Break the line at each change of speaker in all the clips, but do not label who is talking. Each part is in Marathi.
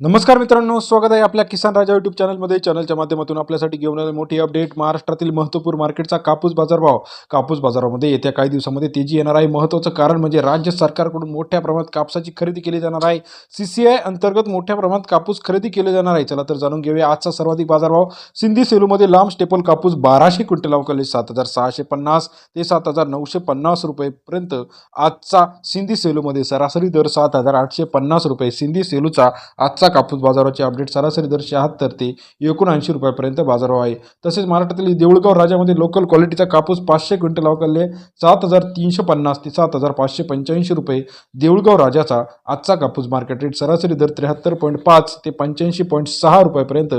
नमस्कार मित्रांनो, स्वागत आहे आपल्या किसान राजा यूट्यूब चॅनलमध्ये. चॅनलच्या माध्यमातून आपल्यासाठी घेऊन आलेली मोठी अपडेट. महाराष्ट्रातील महत्त्वपूर्ण मार्केटचा कापूस बाजारभाव. कापूस बाजारामध्ये येत्या काही दिवसांमध्ये तेजी येणार आहे. महत्त्वाचं कारण म्हणजे राज्य सरकारकडून मोठ्या प्रमाणात कापसाची खरेदी केली जाणार आहे. CCI अंतर्गत मोठ्या प्रमाणात कापूस खरेदी केले जाणार आहे. चला तर जाणून घेऊया आजचा सर्वाधिक बाजारभाव. सिंधी सेलूमध्ये लांब स्टेपल कापूस 1200 क्विंटल अवकाळी 7,650 ते 7,950 रुपयेपर्यंत. आजचा सिंधी सेलूमध्ये सरासरी दर 7,850 रुपये. सिंधी सेलूचा आजचा कापूस बाजाराचे अपडेट. सरासरी दर 76 ते 79 रुपयापर्यंत बाजारभाव आहे. तसेच महाराष्ट्रातील देऊळगाव राजामध्ये लोकल क्वालिटीचा कापूस 500 क्विंटल अवकाळले 7,350 ते 7,585 रुपये. देऊळगाव राजाचा आजचा कापूस मार्केट रेट सरासरी दर 73.5 ते 85.6 रुपयापर्यंत.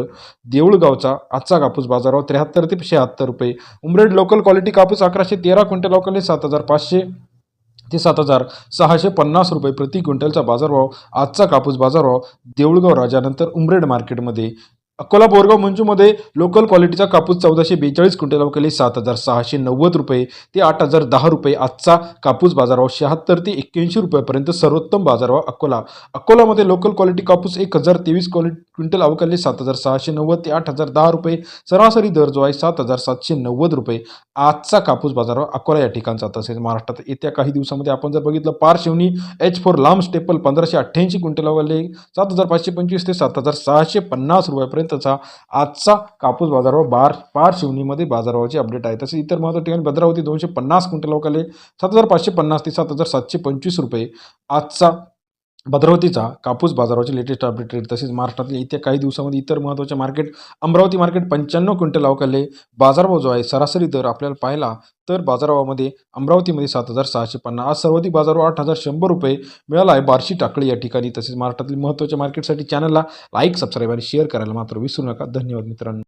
देऊळगावचा आजचा कापूस बाजारभाव 73 ते 76 रुपये. उमरेड लोकल क्वालिटी कापूस 1113 क्विंटल अवकाळले 7,500 ते 7,650 रुपये प्रति क्विंटलचा बाजारभाव. आजचा कापूस बाजारभाव देऊळगाव राजानंतर उमरेड मार्केटमध्ये. अकोला बोरगाव मंजूमध्ये लोकल क्वालिटीचा कापूस 1442 क्विंटल अवकाळी 7,690 रुपये ते 8,010 रुपये. आजचा कापूस बाजारभाव 76 ते 81 रुपयापर्यंत. सर्वोत्तम बाजारभाव अकोला. अकोलामध्ये लोकल क्वालिटी कापूस 1,023 क्विंटल अवकाळी 7,690 ते 8,010 रुपये. सरासरी दर जो आहे 7,790 रुपये. आजचा कापूस बाजारभाव अकोला या ठिकाणचा. तसेच महाराष्ट्रात येत्या काही दिवसामध्ये आपण जर बघितलं, पारशिवनी H4 लांब स्टेपल 1,588 क्विंटल अवकाळी 7,525 ते 7,650 रुपयापर्यंत. आजचा कापूस बाजारभाव पारशिवनीमध्ये बाजारभावाची अपडेट आहे. तसेच इतर महत्त्वाच्या ठिकाणी भद्रावती 250 क्विंटल अवकाळी 7,550 ते 7,725 रुपये. आजचा भद्रावतीचा कापूस बाजाराची लेटेस्ट अपडेट रेट. तसेच महाराष्ट्रातील येत्या काही दिवसामध्ये इतर महत्त्वाचे मार्केट. अमरावती मार्केट 95 क्विंटल अवकाळले बाजारभाव जो आहे सरासरी दर आपल्याला पाहिला तर बाजारभावामध्ये अमरावतीमध्ये 7,650. आज सर्वाधिक बाजारभाव 8,100 रुपये मिळाला आहे बार्शी टाकळी या ठिकाणी. तसेच महाराष्ट्रातील महत्त्वाच्या मार्केटसाठी चॅनलला लाईक, सबस्क्राईब आणि शेअर करायला मात्र विसरू नका. धन्यवाद मित्रांनो.